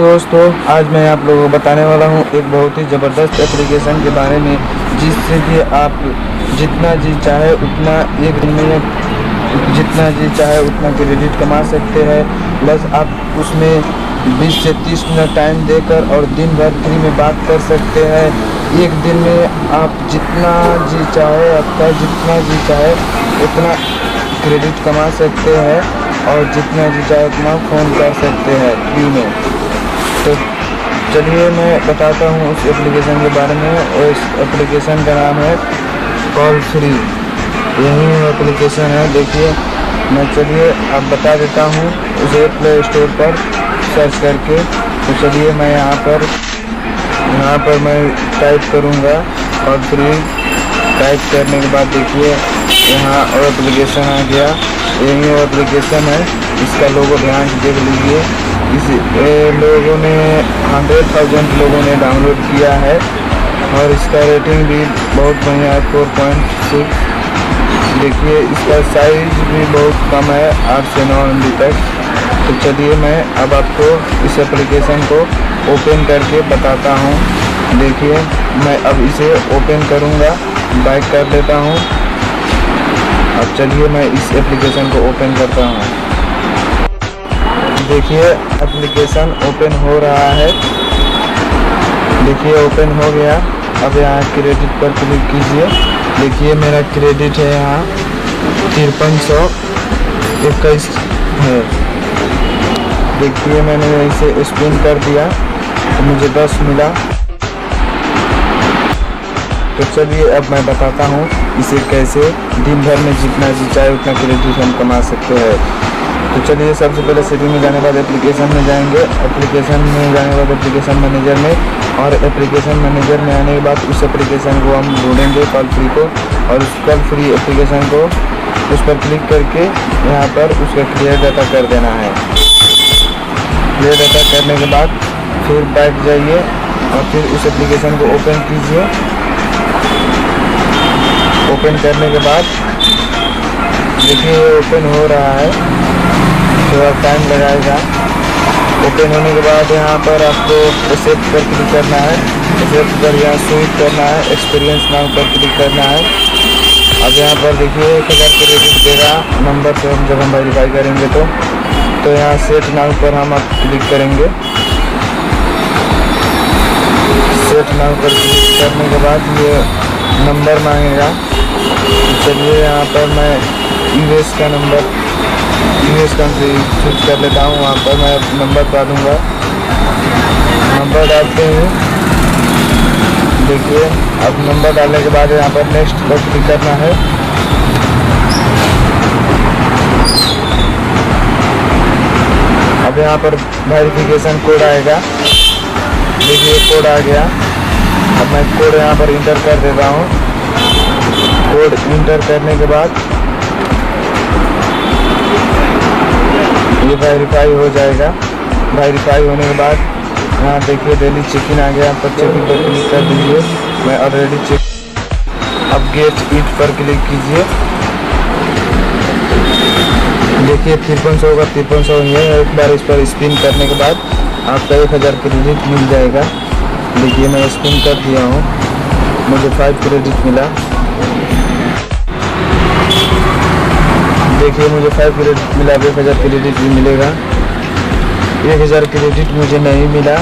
Hello दोस्तों, आज मैं आप लोगों को बताने वाला हूं एक बहुत ही ज़बरदस्त एप्लीकेशन के बारे में, जिससे कि आप जितना जी चाहे उतना एक दिन में जितना जी चाहे उतना क्रेडिट कमा सकते हैं। प्लस आप उसमें 20 से 30 मिनट टाइम देकर और दिन भर फ्री में बात कर सकते हैं। एक दिन में आप जितना जी चाहे आपका जितना जी चाहे उतना क्रेडिट कमा सकते हैं और जितना जी चाहे उतना फ़ोन कर सकते हैं फ्री में। तो चलिए मैं बताता हूँ उस एप्लीकेशन के बारे में। और इस एप्लीकेशन का नाम है कॉल फ्री। यही एप्लीकेशन है, देखिए मैं चलिए अब बता देता हूँ उसे प्ले स्टोर पर सर्च करके। तो चलिए मैं यहाँ पर मैं टाइप करूँगा कॉल फ्री। टाइप करने के बाद देखिए यहाँ और एप्लीकेशन आ गया। यही वो एप्लीकेशन है, इसका लोगो ध्यान से देख लीजिए। इस लोगों ने 100,000 लोगों ने डाउनलोड किया है और इसका रेटिंग भी बहुत बढ़िया है, 4.6। देखिए इसका साइज भी बहुत कम है, 8 से 9 MB तक। तो चलिए मैं अब आपको इस एप्लीकेशन को ओपन करके बताता हूँ। देखिए मैं अब इसे ओपन करूँगा, बैक कर लेता हूँ। अब चलिए मैं इस एप्लीकेशन को ओपन करता हूँ। देखिए एप्लीकेशन ओपन हो रहा है। देखिए ओपन हो गया। अब यहाँ क्रेडिट पर क्लिक कीजिए। देखिए मेरा क्रेडिट है यहाँ 5321 है। देखिए मैंने इसे स्पिन कर दिया तो मुझे 10 मिला। तो चलिए अब मैं बताता हूँ इसे कैसे दिन भर में जितना जी चाहे उतना क्रेडिट हम कमा सकते हैं। तो चलिए सबसे पहले सेटिंग में जाने के बाद एप्लीकेशन में जाएंगे। एप्लीकेशन में जाने के बाद एप्लीकेशन मैनेजर में, और एप्लीकेशन मैनेजर में आने के बाद उस एप्लीकेशन को हम ढूंढेंगे कॉल फ्री को, और उस कॉल फ्री एप्लीकेशन को उस पर क्लिक करके यहाँ पर उसका क्लियर डाटा कर देना है। क्लियर डाटा करने के बाद फिर बैठ जाइए और फिर उस एप्लीकेशन को ओपन कीजिए। ओपन करने के बाद देखिए ओपन हो रहा है, थोड़ा टाइम लगाएगा। ओपन होने के बाद यहाँ पर आपको एक्सेप्ट पर क्लिक करना है। एक्सेप्ट पर यहाँ स्विच करना है, एक्सपीरियंस नाउ पर क्लिक करना है। अब यहाँ पर देखिए 1000 क्रेडिट देगा नंबर से हम जब हम वेरीफाई करेंगे तो यहाँ सेट नाउ पर हम अब क्लिक करेंगे। सेट नाउ पर क्लिक करने के बाद ये नंबर मांगेगा। चलिए यहाँ पर मैं यूएस का नंबर यूएस कंट्री चूज कर लेता हूँ। वहाँ पर मैं नंबर डालूँगा। नंबर डालते हैं। देखिए अब नंबर डालने के बाद यहाँ पर नेक्स्ट पर क्लिक करना है। अब यहाँ पर वेरिफिकेशन कोड आएगा। देखिए कोड आ गया। अब मैं कोड यहाँ पर इंटर कर देता हूँ। कोड इंटर करने के बाद ये वेरीफाई हो जाएगा। वेरीफाई होने के बाद यहाँ देखिए डेली चेक इन आ गया। पर चेक इन पर क्लिक कर दीजिए। मैं ऑलरेडी चेक। अब गेट इट पर क्लिक कीजिए। देखिए 5300 का 5300 ही है। एक बार इस पर स्पिन करने के बाद आपका 1000 क्रेडिट मिल जाएगा। देखिए मैं स्पिन कर दिया हूँ, मुझे 5 क्रेडिट मिला। देखिए मुझे 5 क्रेडिट मिला। 1000 क्रेडिट भी मिलेगा। 1000 क्रेडिट मुझे नहीं मिला।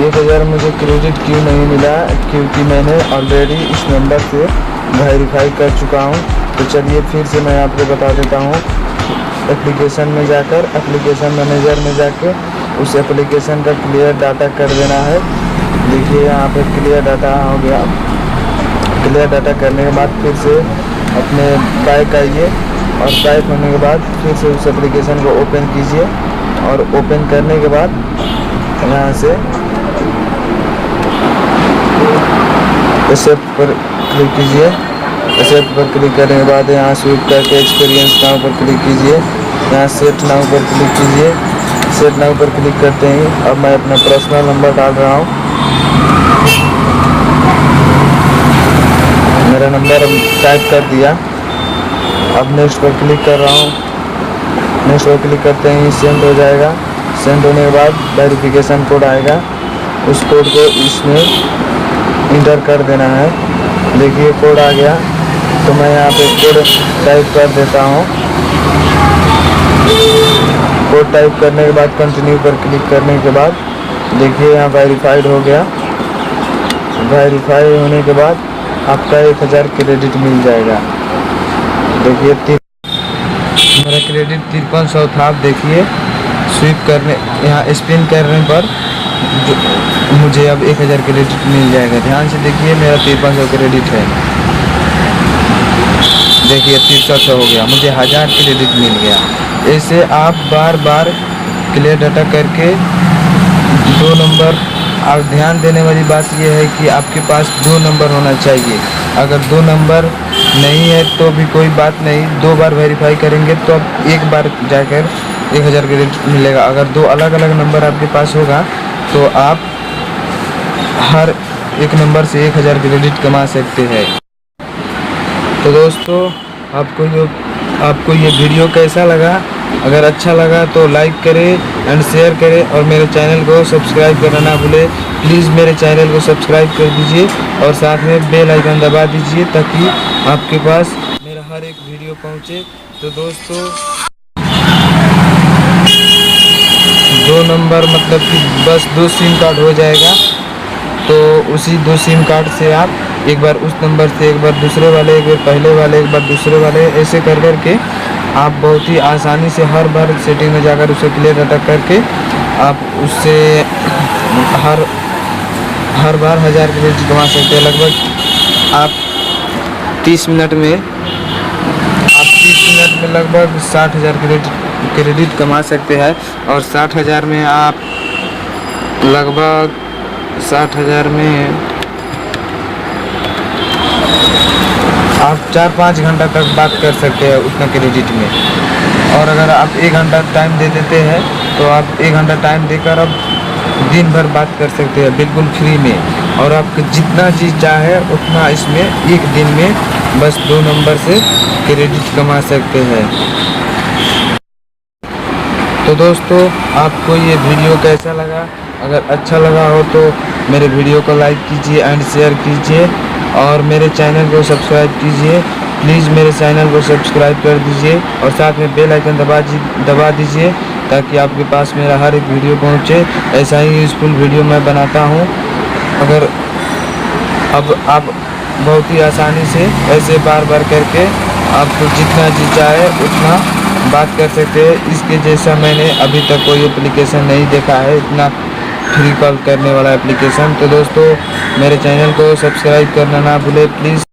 1000 मुझे क्रेडिट क्यों नहीं मिला? क्योंकि मैंने ऑलरेडी इस नंबर से वेरीफाई कर चुका हूँ। तो चलिए फिर से मैं आपको बता देता हूँ। एप्लीकेशन में जाकर एप्लीकेशन मैनेजर में जाके उस एप्लीकेशन का क्लियर डाटा कर देना है। देखिए यहाँ पे क्लियर डाटा हो गया। क्लियर डाटा करने के बाद फिर से अपने बैक आइए, और बैक होने के बाद फिर से उस एप्लीकेशन को ओपन कीजिए, और ओपन करने के बाद यहाँ से एक्सेप्ट पर क्लिक कीजिए। एक्सेप्ट पर क्लिक करने के बाद यहाँ स्विच करके एक्सपीरियंस नाउ पर क्लिक कीजिए। यहाँ सेट नाउ पर क्लिक कीजिए। सेट नाउ पर क्लिक करते ही अब मैं अपना पर्सनल नंबर डाल रहा हूँ। मेरा नंबर टाइप कर दिया। अब नेक्स्ट पर क्लिक कर रहा हूँ। नेक्स्ट पर क्लिक करते ही सेंड हो जाएगा। सेंड होने के बाद वेरिफिकेशन कोड आएगा, उस कोड को इसमें इंटर कर देना है। देखिए कोड आ गया, तो मैं यहाँ पे कोड टाइप कर देता हूँ। कोड टाइप करने के बाद कंटिन्यू पर क्लिक करने के बाद देखिए यहाँ वेरीफाइड हो गया। वेरीफाई होने के बाद आपका 1000 क्रेडिट मिल जाएगा। देखिए मेरा क्रेडिट 5300 था। आप देखिए स्विप करने, यहाँ स्पिन करने पर मुझे अब 1000 क्रेडिट मिल जाएगा। ध्यान से देखिए मेरा 5300 क्रेडिट है। देखिए 300 हो गया, मुझे 1000 क्रेडिट मिल गया। ऐसे आप बार बार क्लियर डाटा करके 2 नंबर। और ध्यान देने वाली बात यह है कि आपके पास 2 नंबर होना चाहिए। अगर 2 नंबर नहीं है तो भी कोई बात नहीं, 2 बार वेरीफाई करेंगे तो अब एक बार जाकर 1000 क्रेडिट मिलेगा। अगर 2 अलग अलग नंबर आपके पास होगा तो आप हर एक नंबर से 1000 क्रेडिट कमा सकते हैं। तो दोस्तों आपको ये वीडियो कैसा लगा? अगर अच्छा लगा तो लाइक करें एंड शेयर करें और मेरे चैनल को सब्सक्राइब करना ना भूलें। प्लीज़ मेरे चैनल को सब्सक्राइब कर दीजिए और साथ में बेल आइकन दबा दीजिए ताकि आपके पास मेरा हर एक वीडियो पहुंचे। तो दोस्तों 2 नंबर मतलब कि बस 2 सिम कार्ड हो जाएगा। तो उसी 2 सिम कार्ड से आप एक बार उस नंबर से, एक बार दूसरे वाले, एक बार पहले वाले, एक बार दूसरे वाले, ऐसे कर के आप बहुत ही आसानी से हर बार सेटिंग में जाकर उसे क्लियर डाटा करके आप उससे हर बार 1000 क्रेडिट कमा सकते हैं। लगभग आप 30 मिनट में लगभग 60,000 क्रेडिट कमा सकते हैं। और 60,000 में आप लगभग 60,000 में आप 4-5 घंटा तक बात कर सकते हैं उतना क्रेडिट में। और अगर आप 1 घंटा टाइम दे देते हैं तो आप 1 घंटा टाइम देकर अब दिन भर बात कर सकते हैं बिल्कुल फ्री में। और आप जितना चीज़ चाहे उतना इसमें एक दिन में बस 2 नंबर से क्रेडिट कमा सकते हैं। तो दोस्तों आपको ये वीडियो कैसा लगा? अगर अच्छा लगा हो तो मेरे वीडियो को लाइक कीजिए एंड शेयर कीजिए और मेरे चैनल को सब्सक्राइब कीजिए। प्लीज़ मेरे चैनल को सब्सक्राइब कर दीजिए और साथ में बेल आइकन दबा दीजिए ताकि आपके पास मेरा हर एक वीडियो पहुंचे। ऐसा ही यूज़फुल वीडियो मैं बनाता हूं। अगर अब आप बहुत ही आसानी से ऐसे बार बार करके आपको जितना जी चाहे उतना बात कर सकते हैं। इसके जैसा मैंने अभी तक कोई एप्लीकेशन नहीं देखा है, इतना फ्री कॉल करने वाला एप्लीकेशन। तो दोस्तों मेरे चैनल को सब्सक्राइब करना ना भूलें प्लीज़।